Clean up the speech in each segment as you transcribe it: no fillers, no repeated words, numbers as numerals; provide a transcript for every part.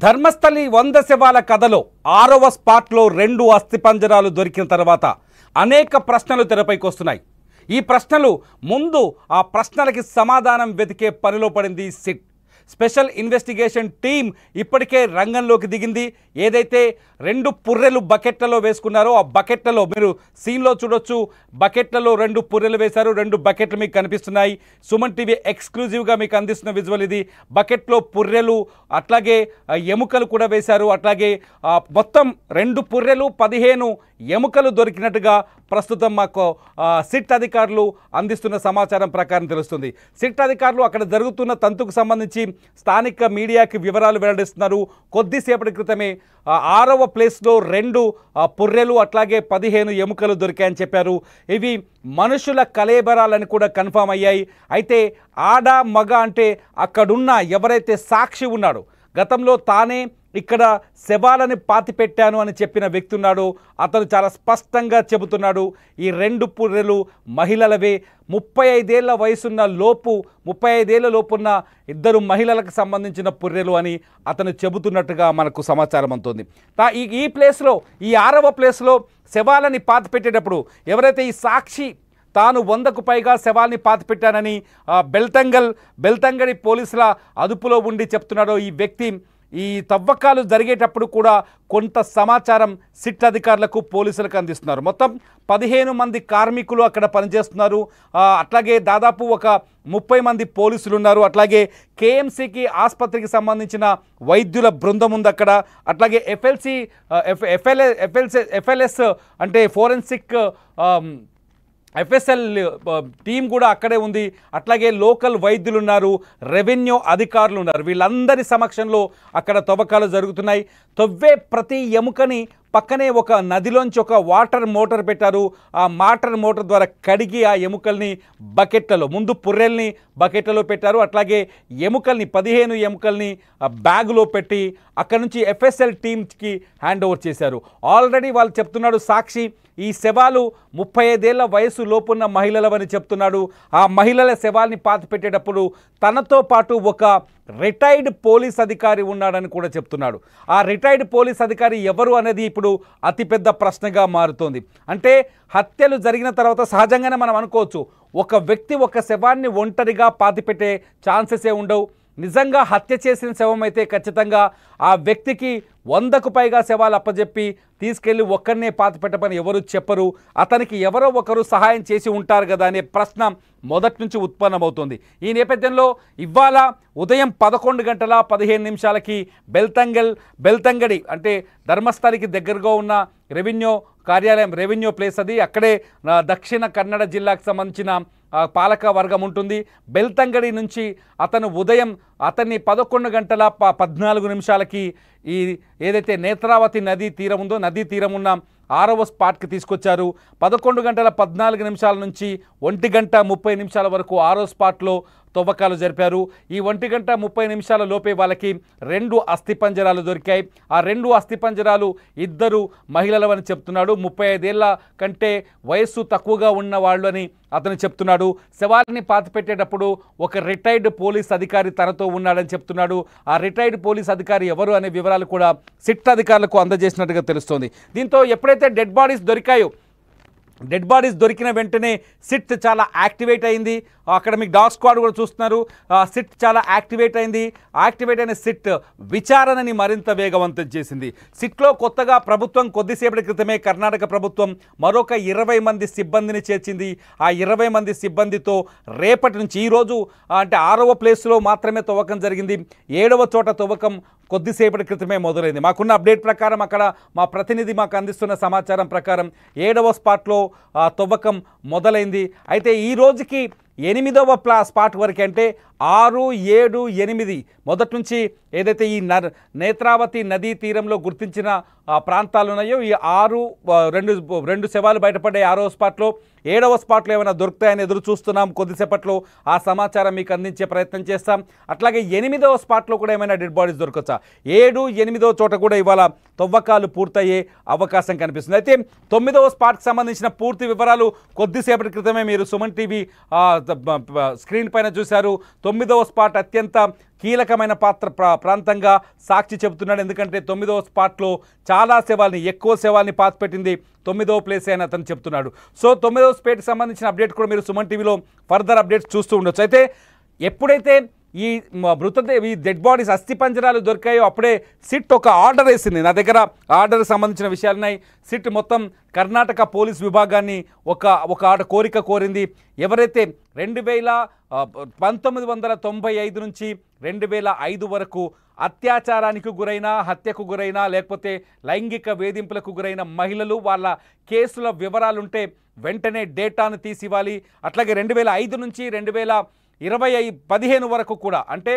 ధర్మస్థలి 100 శవాల కథలో 6వ స్పాట్లో 2 అస్థిపంజరాలు దొరికిన తర్వాత అనేక ప్రశ్నలు తెరపైకి వస్తున్నాయి. ఈ ప్రశ్నలు ముందు ఆ ప్రశ్నలకి సమాధానం వెతికే పనిలో పడింది సిట్. స్పెషల్ ఇన్వెస్టిగేషన్ టీమ్ ఇప్పటికే రంగంలోకి దిగింది. ఏదైతే 2 పుర్రెలు బకెట్లలో వేసుకున్నారో ఆ బకెట్లలో మీరు సీన్లో చూడొచ్చు. బకెట్లలో 2 పుర్రెలు వేశారు. 2 బకెట్లు మీకు కనిపిస్తున్నాయి. సుమన్ టీవీ ఎక్స్క్లూజివ్గా మీకు అందిస్తున్న విజువల్ ఇది. బకెట్లో పుర్రెలు అట్లాగే ఎముకలు కూడా వేశారు. అట్లాగే మొత్తం 2 పుర్రెలు 15 ఎముకలు దొరికినట్టుగా ప్రస్తుతం మాకు సిట్ అధికారులు అందిస్తున్న సమాచారం ప్రకారం తెలుస్తుంది. సిట్ అధికారులు అక్కడ జరుగుతున్న తంతుకు సంబంధించి స్థానిక మీడియాకి వివరాలు వెల్లడిస్తున్నారు. కొద్దిసేపటి క్రితమే 6వ ప్లేస్లో 2 పుర్రెలు అట్లాగే 15 ఎముకలు దొరికాయని చెప్పారు. ఇవి మనుషుల కలేబరాలని కూడా కన్ఫర్మ్ అయ్యాయి. అయితే ఆడ మగ అంటే అక్కడున్న ఎవరైతే సాక్షి ఉన్నాడో, గతంలో తానే ఇక్కడ శవాలని పాతిపెట్టాను అని చెప్పిన వ్యక్తి ఉన్నాడు. అతను చాలా స్పష్టంగా చెబుతున్నాడు ఈ 2 పుర్రెలు మహిళలవే. 35 ఏళ్ల వయసున్న 35 ఏళ్ల లోపున్న 2 మహిళలకు సంబంధించిన పుర్రెలు అని అతను చెబుతున్నట్టుగా మనకు సమాచారం అందుతుంది. ఈ ప్లేస్లో ఈ 6వ ప్లేస్లో శవాలని పాతిపెట్టేటప్పుడు ఎవరైతే ఈ సాక్షి తాను 100కు పైగా శవాల్ని పాతిపెట్టానని బెల్తంగడి పోలీసుల అదుపులో ఉండి చెప్తున్నాడో ఈ వ్యక్తి ఈ తవ్వకాలు జరిగేటప్పుడు కూడా కొంత సమాచారం సిట్ అధికారులకు పోలీసులకు అందిస్తున్నారు. మొత్తం 15 మంది కార్మికులు అక్కడ పనిచేస్తున్నారు. అట్లాగే దాదాపు ఒక 30 మంది పోలీసులు ఉన్నారు. అట్లాగే కేఎంసీకి ఆసుపత్రికి సంబంధించిన వైద్యుల బృందం ఉంది అక్కడ. అట్లాగే ఎఫ్ఎల్ఎస్ అంటే ఫోరెన్సిక్ ఎఫ్ఎస్ఎల్ టీం కూడా అక్కడే ఉంది. అట్లాగే లోకల్ వైద్యులు ఉన్నారు, రెవెన్యూ అధికారులు ఉన్నారు. వీళ్ళందరి సమక్షంలో అక్కడ తవ్వకాలు జరుగుతున్నాయి. తవ్వే ప్రతి ఎముకని పక్కనే ఒక నదిలోంచి ఒక వాటర్ మోటార్ పెట్టారు. ఆ వాటర్ మోటార్ ద్వారా కడిగి ఆ ఎముకల్ని బకెట్లలో, ముందు పుర్రెల్ని బకెట్లలో పెట్టారు. అట్లాగే ఎముకల్ని 15 ఎముకల్ని బ్యాగులో పెట్టి అక్కడ నుంచి ఎఫ్ఎస్ఎల్ టీమ్కి హ్యాండ్ ఓవర్ చేశారు. ఆల్రెడీ వాళ్ళు చెప్తున్నాడు సాక్షి ఈ శవాలు 35 ఏళ్ల వయసు లోపున్న మహిళలవని చెప్తున్నాడు. ఆ మహిళల శవాల్ని పాతిపెట్టేటప్పుడు తనతో పాటు ఒక రిటైర్డ్ పోలీస్ అధికారి ఉన్నాడని కూడా చెప్తున్నాడు. ఆ రిటైర్డ్ పోలీస్ అధికారి ఎవరు అనేది ఇప్పుడు అతిపెద్ద ప్రశ్నగా మారుతోంది. అంటే హత్యలు జరిగిన తర్వాత సహజంగానే మనం అనుకోవచ్చు ఒక వ్యక్తి ఒక శవాన్ని ఒంటరిగా పాతిపెట్టే ఛాన్సెసే ఉండవు. నిజంగా హత్య చేసిన శవం అయితే ఖచ్చితంగా ఆ వ్యక్తికి 100కు పైగా శవాలు అప్పజెప్పి తీసుకెళ్ళి ఒక్కరినే పాతిపెట్టమని ఎవరు చెప్పరు. అతనికి ఎవరో ఒకరు సహాయం చేసి ఉంటారు కదా అనే ప్రశ్న మొదటి నుంచి ఉత్పన్నమవుతుంది. ఈ నేపథ్యంలో ఇవాళ ఉదయం 11 గంటల 15 నిమిషాలకి బెల్తంగడి అంటే ధర్మస్థలికి దగ్గరగా ఉన్న రెవెన్యూ కార్యాలయం, రెవెన్యూ ప్లేస్ అది. అక్కడే దక్షిణ కన్నడ జిల్లాకు సంబంధించిన పాలక వర్గం ఉంటుంది. బెల్తంగడి నుంచి అతన్ని 11 గంటల 14 నిమిషాలకి ఈ ఏదైతే నేత్రావతి నదీ తీరం ఉందో నదీ తీరం ఉన్న 6వ స్పాట్కి తీసుకొచ్చారు. 11 గంటల 14 నిమిషాల నుంచి 1 గంట 30 నిమిషాల వరకు 6వ స్పాట్లో తవ్వకాలు జరిపారు. ఈ 1 గంట 30 నిమిషాల లోపే వాళ్ళకి 2 అస్థిపంజరాలు దొరికాయి. ఆ 2 అస్థిపంజరాలు 2 మహిళలవని చెప్తున్నాడు. 35 ఏళ్ల కంటే వయస్సు తక్కువగా ఉన్న వాళ్ళు అని అతను చెప్తున్నాడు. శవాలని పాతిపెట్టేటప్పుడు ఒక రిటైర్డ్ పోలీస్ అధికారి తనతో ఉన్నాడని చెప్తున్నాడు. ఆ రిటైర్డ్ పోలీస్ అధికారి ఎవరు అనే వివరాలు కూడా సిట్ అధికారులకు అందజేసినట్టుగా తెలుస్తోంది. దీంతో ఎప్పుడైతే డెడ్ బాడీస్ దొరికిన వెంటనే సిట్ చాలా యాక్టివేట్ అయింది. అక్కడ మీకు డాగ్ స్క్వాడ్ కూడా చూస్తున్నారు. సిట్ చాలా యాక్టివేట్ అయిన సిట్ విచారణని మరింత వేగవంతం చేసింది. సిట్లో కొత్తగా ప్రభుత్వం కొద్దిసేపటి క్రితమే కర్ణాటక ప్రభుత్వం మరొక 20 మంది సిబ్బందిని చేర్చింది. ఆ 20 మంది సిబ్బందితో రేపటి నుంచి ఈరోజు అంటే 6వ ప్లేస్లో మాత్రమే తవ్వకం జరిగింది. 7వ చోట తవ్వకం కొద్దిసేపటి క్రితమే మొదలైంది. మాకున్న అప్డేట్ ప్రకారం అక్కడ మా ప్రతినిధి మాకు అందిస్తున్న సమాచారం ప్రకారం 7వ స్పాట్లో తవ్వకం మొదలైంది. అయితే ఈ రోజుకి 8వ స్పాట్ వరకు అంటే 6, 7, 8 మొదటి నుంచి ఏదైతే ఈ నేత్రావతి నదీ తీరంలో గుర్తించిన ప్రాంతాలు ఉన్నాయో ఈ 2 శవాలు బయటపడ్డాయి 6వ స్పాట్లో. 7వ స్పాట్లో ఏమైనా దొరుకుతాయని ఎదురు చూస్తున్నాం. కొద్దిసేపట్లో ఆ సమాచారం మీకు అందించే ప్రయత్నం చేస్తాం. అట్లాగే 8వ స్పాట్లో కూడా ఏమైనా డెడ్ బాడీస్ దొరకచ్చా? 7, 8వ చోట కూడా ఇవాళ తవ్వకాలు పూర్తయ్యే అవకాశం కనిపిస్తుంది. అయితే 9వ స్పాట్కి సంబంధించిన పూర్తి వివరాలు కొద్దిసేపటి క్రితమే మీరు సుమన్ టీవీ స్క్రీన్ పైన చూశారు. 9వ స్పాట్ అత్యంత కీలకమైన ప్రాంతంగా సాక్షి చెబుతున్నాడు. ఎందుకంటే 9వ స్పాట్లో చాలా శవాల్ని, ఎక్కువ శవాల్ని పాతిపెట్టింది 9వ ప్లేస్ అని అతను చెప్తున్నాడు. సో 9వ స్పేట్కి సంబంధించిన అప్డేట్ కూడా మీరు సుమన్ టీవీలో ఫర్దర్ అప్డేట్స్ చూస్తూ ఉండొచ్చు. అయితే ఎప్పుడైతే ఈ ఈ డెడ్ బాడీస్ అస్థిపంజరాలు దొరికాయో అప్పుడే సిట్ ఒక ఆర్డర్ వేసింది. నా దగ్గర ఆర్డర్కి సంబంధించిన విషయాలున్నాయి. సిట్ మొత్తం కర్ణాటక పోలీస్ విభాగాన్ని ఒక కోరిక కోరింది. ఎవరైతే 1995 నుంచి 2005 వరకు అత్యాచారానికి గురైన, హత్యకు గురైన, లేకపోతే లైంగిక వేధింపులకు గురైన మహిళలు, వాళ్ళ కేసుల వివరాలుంటే వెంటనే డేటాను తీసివ్వాలి. అట్లాగే 2005 నుంచి 2015 వరకు కూడా, అంటే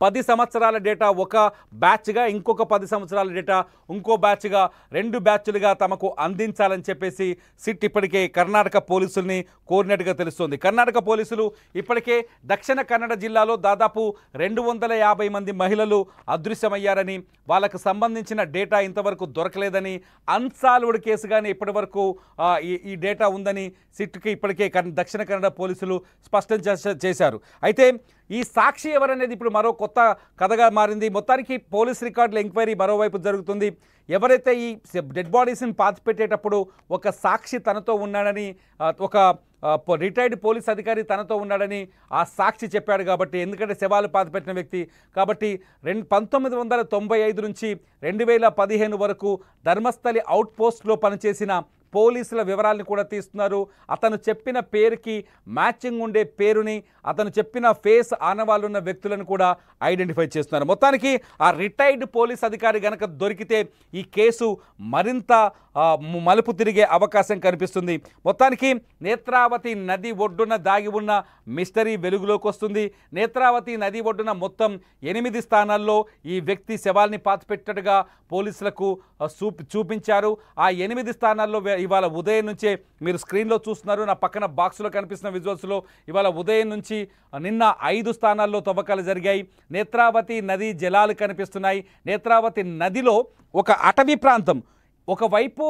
10 సంవత్సరాల డేటా ఒక బ్యాచ్గా, ఇంకొక 10 సంవత్సరాల డేటా ఇంకో బ్యాచ్గా, 2 బ్యాచ్లుగా తమకు అందించాలని చెప్పేసి సిట్ ఇప్పటికే కర్ణాటక పోలీసుల్ని కోరినట్టుగా తెలుస్తోంది. కర్ణాటక పోలీసులు ఇప్పటికే దక్షిణ కన్నడ జిల్లాలో దాదాపు 250 మంది మహిళలు అదృశ్యమయ్యారని, వాళ్ళకు సంబంధించిన డేటా ఇంతవరకు దొరకలేదని, అన్సాల్వ్డ్ కేసుగానే ఇప్పటి వరకు ఈ డేటా ఉందని సిట్కి ఇప్పటికే దక్షిణ కన్నడ పోలీసులు స్పష్టం చేశారు. అయితే ఈ సాక్షి ఎవరనేది ఇప్పుడు మరో కొత్త కథగా మారింది. మొత్తానికి పోలీస్ రికార్డుల ఎంక్వైరీ మరోవైపు జరుగుతుంది. ఎవరైతే ఈ డెడ్ బాడీస్ని పాతిపెట్టేటప్పుడు ఒక సాక్షి తనతో ఉన్నాడని, ఒక రిటైర్డ్ పోలీస్ అధికారి తనతో ఉన్నాడని ఆ సాక్షి చెప్పాడు. కాబట్టి ఎందుకంటే శవాలు పాతిపెట్టిన వ్యక్తి కాబట్టి 1995 నుంచి 2015 వరకు ధర్మస్థలి అవుట్ పోస్ట్లో పనిచేసిన పోలీసుల వివరాలను కూడా తీస్తున్నారు. అతను చెప్పిన పేరుకి మ్యాచింగ్ ఉండే పేరుని, అతను చెప్పిన ఫేస్ ఆనవాళ్ళు ఉన్న వ్యక్తులను కూడా ఐడెంటిఫై చేస్తున్నారు. మొత్తానికి ఆ రిటైర్డ్ పోలీస్ అధికారి గనక దొరికితే ఈ కేసు మరింత మలుపు తిరిగే అవకాశం కనిపిస్తుంది. మొత్తానికి నేత్రావతి నది ఒడ్డున దాగి ఉన్న మిస్టరీ వెలుగులోకి వస్తుంది. నేత్రావతి నది ఒడ్డున మొత్తం 8 స్థానాల్లో ఈ వ్యక్తి శవాల్ని పాతిపెట్టడుగా పోలీసులకు చూపించారు. ఆ 8 స్థానాల్లో ఇవాళ ఉదయం నుంచే మీరు స్క్రీన్లో చూస్తున్నారు, నా పక్కన బాక్స్లో కనిపిస్తున్న విజువల్స్లో ఇవాళ ఉదయం నుంచి నిన్న 5 స్థానాల్లో తవ్వకాలు జరిగాయి. నేత్రావతి నది జలాలు కనిపిస్తున్నాయి. నేత్రావతి నదిలో ఒక అటవీ ప్రాంతం, ఒకవైపు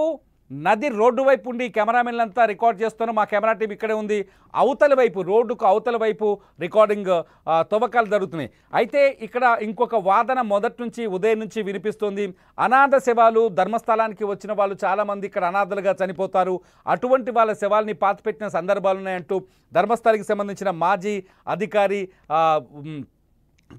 నది రోడ్డు వైపు ఉండి కెమెరామెన్లంతా రికార్డ్ చేస్తాను, మా కెమెరా టీం ఇక్కడే ఉంది. అవతల వైపు, రోడ్డుకు అవతల వైపు రికార్డింగ్ తవ్వకాలు జరుగుతున్నాయి. అయితే ఇక్కడ ఇంకొక వాదన మొదటి నుంచి ఉదయం నుంచి వినిపిస్తుంది. అనాథ శవాలు, ధర్మస్థలానికి వచ్చిన వాళ్ళు చాలామంది ఇక్కడ అనాథలుగా చనిపోతారు, అటువంటి వాళ్ళ శవాల్ని పాతిపెట్టిన సందర్భాలు ఉన్నాయంటూ ధర్మస్థలికి సంబంధించిన మాజీ అధికారి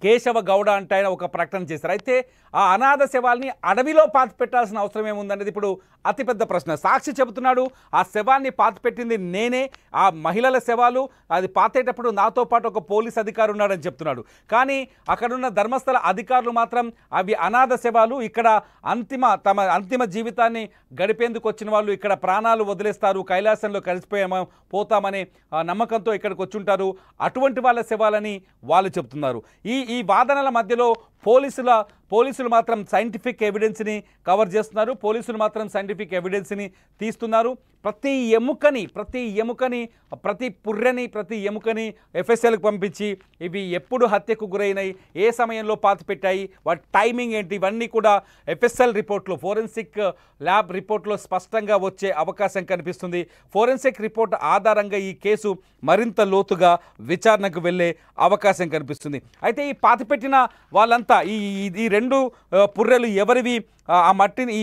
కేశవ గౌడ అంటే ఆయన ఒక ప్రకటన చేశారు. అయితే ఆ అనాథ శవాల్ని అడవిలో పాతిపెట్టాల్సిన అవసరం ఏముందనేది ఇప్పుడు అతిపెద్ద ప్రశ్న. సాక్షి చెబుతున్నాడు ఆ శవాన్ని పాతిపెట్టింది నేనే, ఆ మహిళల శవాలు అది పాతేటప్పుడు నాతో పాటు ఒక పోలీస్ అధికారి ఉన్నాడని చెప్తున్నాడు. కానీ అక్కడున్న ధర్మస్థల అధికారులు మాత్రం అవి అనాథ శవాలు, ఇక్కడ తమ అంతిమ జీవితాన్ని గడిపేందుకు వచ్చిన వాళ్ళు ఇక్కడ ప్రాణాలు వదిలేస్తారు, కైలాసంలో పోతామనే నమ్మకంతో ఇక్కడికి వచ్చుంటారు, అటువంటి వాళ్ళ శవాలని వాళ్ళు చెప్తున్నారు. ఈ వాదనల మధ్యలో పోలీసులు మాత్రం సైంటిఫిక్ ఎవిడెన్స్ని కవర్ చేస్తున్నారు. పోలీసులు మాత్రం సైంటిఫిక్ ఎవిడెన్స్ని తీస్తున్నారు. ప్రతి ఎముకని, ప్రతి పుర్రెని, ప్రతి ఎముకని ఎఫ్ఎస్ఎల్కి పంపించి ఇవి ఎప్పుడు హత్యకు గురైనాయి, ఏ సమయంలో పాతిపెట్టాయి, వాటి టైమింగ్ ఏంటి, ఇవన్నీ కూడా ఎఫ్ఎస్ఎల్ రిపోర్ట్లో, ఫోరెన్సిక్ ల్యాబ్ రిపోర్ట్లో స్పష్టంగా వచ్చే అవకాశం కనిపిస్తుంది. ఫోరెన్సిక్ రిపోర్ట్ ఆధారంగా ఈ కేసు మరింత లోతుగా విచారణకు వెళ్ళే అవకాశం కనిపిస్తుంది. అయితే ఈ పాతిపెట్టిన వాళ్ళంతా ఈ 2 పుర్రెలు ఎవరివి, ఆ మట్టిని ఈ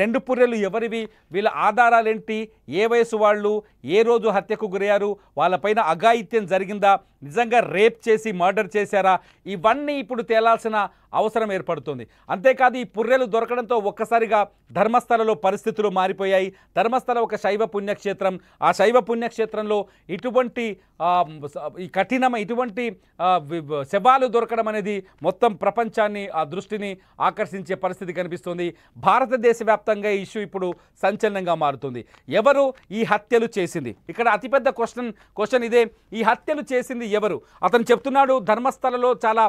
2 పుర్రెలు ఎవరివి, వీళ్ళ ఆధారాలేంటి, ఏ వయసు వాళ్ళు, ఏ రోజు హత్యకు గురయ్యారు, వాళ్ళపైన అఘాయిత్యం జరిగిందా, నిజంగా రేప్ చేసి మర్డర్ చేశారా, ఇవన్నీ ఇప్పుడు తేలాల్సిన అవసరం ఏర్పడుతుంది. అంతేకాదు ఈ పుర్రెలు దొరకడంతో ఒక్కసారిగా ధర్మస్థలలో పరిస్థితులు మారిపోయాయి. ధర్మస్థల ఒక శైవ పుణ్యక్షేత్రం, ఆ శైవ పుణ్యక్షేత్రంలో ఇటువంటి ఇటువంటి శవాలు దొరకడం అనేది మొత్తం ప్రపంచాన్ని, ఆ దృష్టిని ఆకర్షించే పరిస్థితి కనిపిస్తుంది. భారతదేశ వ్యాప్తంగా ఈ ఇష్యూ ఇప్పుడు సంచలనంగా మారుతుంది. ఎవరు ఈ హత్యలు చేసింది? ఇక్కడ అతిపెద్ద క్వశ్చన్ ఇదే. ఈ హత్యలు చేసింది ఎవరు? అతను చెప్తున్నాడు ధర్మస్థలలో చాలా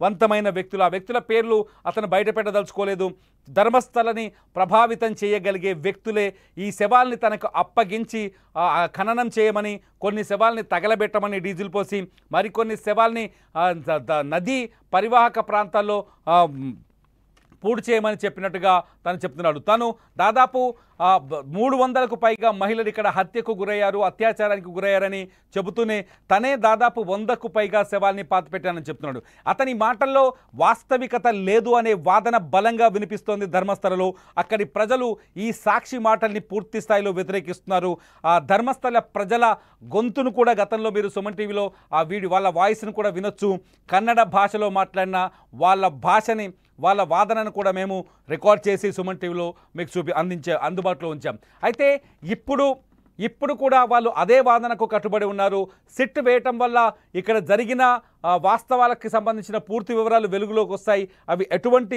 వంతమైన వ్యక్తులు, ఆ వ్యక్తుల పేర్లు అతను బయటపెట్టదలుచుకోలేదు. ధర్మస్థలని ప్రభావితం చేయగలిగే వ్యక్తులే ఈ శవాల్ని తనకు అప్పగించి ఖననం చేయమని, కొన్ని శవాల్ని తగలబెట్టమని డీజిల్ పోసి, మరికొన్ని శవాల్ని నదీ పరివాహక ప్రాంతాల్లో పూర్తి చేయమని చెప్పినట్టుగా తను చెప్తున్నాడు. తను దాదాపు 300కు పైగా మహిళలు ఇక్కడ హత్యకు గురయ్యారు, అత్యాచారానికి గురయ్యారని చెబుతూనే తనే దాదాపు 100కు పైగా శవాల్ని పాతిపెట్టానని చెప్తున్నాడు. అతని మాటల్లో వాస్తవికత లేదు అనే వాదన బలంగా వినిపిస్తోంది ధర్మస్థలలో. అక్కడి ప్రజలు ఈ సాక్షి మాటల్ని పూర్తి స్థాయిలో వ్యతిరేకిస్తున్నారు. ఆ ధర్మస్థల ప్రజల గొంతును కూడా గతంలో మీరు సుమన్ టీవీలో వాళ్ళ వాయిస్ను కూడా వినొచ్చు. కన్నడ భాషలో మాట్లాడిన వాళ్ళ భాషని, వాళ్ళ వాదనను కూడా మేము రికార్డ్ చేసి సుమన్ టీవీలో మీకు అందుబాటులో ఉంచాం. అయితే ఇప్పుడు కూడా వాళ్ళు అదే వాదనకు కట్టుబడి ఉన్నారు. సిట్ వేయటం వల్ల ఇక్కడ జరిగిన వాస్తవాలకు సంబంధించిన పూర్తి వివరాలు వెలుగులోకి వస్తాయి. అవి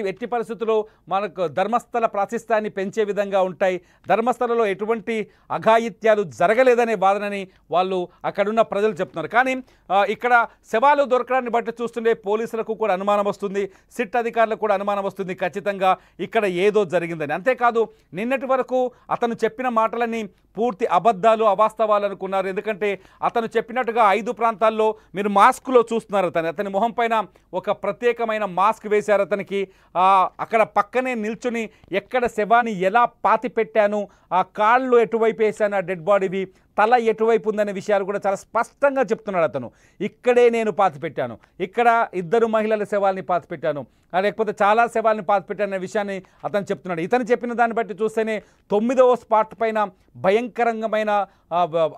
ఎట్టి పరిస్థితుల్లో మనకు ధర్మస్థల ప్రాశస్త్యాన్ని పెంచే విధంగా ఉంటాయి. ధర్మస్థలలో ఎటువంటి అఘాయిత్యాలు జరగలేదనే వాదనని వాళ్ళు అక్కడున్న ప్రజలు చెప్తున్నారు. కానీ ఇక్కడ శవాలు దొరకడాన్ని బట్టి చూస్తుంటే పోలీసులకు కూడా అనుమానం వస్తుంది, సిట్ అధికారులకు కూడా అనుమానం వస్తుంది, ఖచ్చితంగా ఇక్కడ ఏదో జరిగిందని. అంతేకాదు నిన్నటి వరకు అతను చెప్పిన మాటలని పూర్తి అబద్ధాలు, అవాస్తవాలు అనుకున్నారు. ఎందుకంటే అతను చెప్పినట్టుగా 5 ప్రాంతాల్లో మీరు మాస్క్లో చూస్తున్నారు. అతని మొహం పైన ఒక ప్రత్యేకమైన మాస్క్ వేశారు. అతనికి అక్కడ పక్కనే నిల్చుని ఎక్కడ శవాన్ని ఎలా పాతి పెట్టాను, ఆ కాళ్ళు ఎటువైపు వేశాను, ఆ డెడ్ బాడీవి తల ఎటువైపు ఉందనే విషయాలు కూడా చాలా స్పష్టంగా చెప్తున్నాడు అతను. ఇక్కడే నేను పాతిపెట్టాను, ఇక్కడ 2 మహిళల శవాల్ని పాతిపెట్టాను, లేకపోతే చాలా శవాల్ని పాతిపెట్టాననే విషయాన్ని అతను చెప్తున్నాడు. ఇతను చెప్పిన దాన్ని బట్టి చూస్తేనే 9వ స్పాట్ పైన భయంకరమైన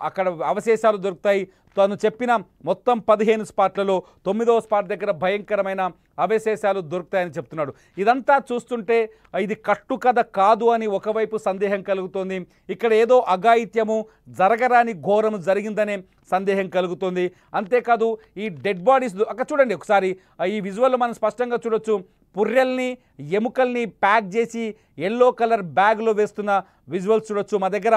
అక్కడ అవశేషాలు దొరుకుతాయి. తను చెప్పిన మొత్తం 15 స్పాట్లలో 9వ స్పాట్ దగ్గర భయంకరమైన అవశేషాలు దొరుకుతాయని చెప్తున్నాడు. ఇదంతా చూస్తుంటే ఇది కట్టుకథ కాదు అని ఒకవైపు సందేహం కలుగుతోంది. ఇక్కడ ఏదో అఘాయిత్యము, జరగరాని ఘోరము జరిగిందనే సందేహం కలుగుతుంది. అంతేకాదు ఈ డెడ్ బాడీస్ అక్కడ చూడండి ఒకసారి, ఈ విజువల్లో మనం స్పష్టంగా చూడొచ్చు. పుర్రెల్ని, ఎముకల్ని ప్యాక్ చేసి ఎల్లో కలర్ బ్యాగ్లో వేస్తున్న విజువల్స్ చూడొచ్చు. మా దగ్గర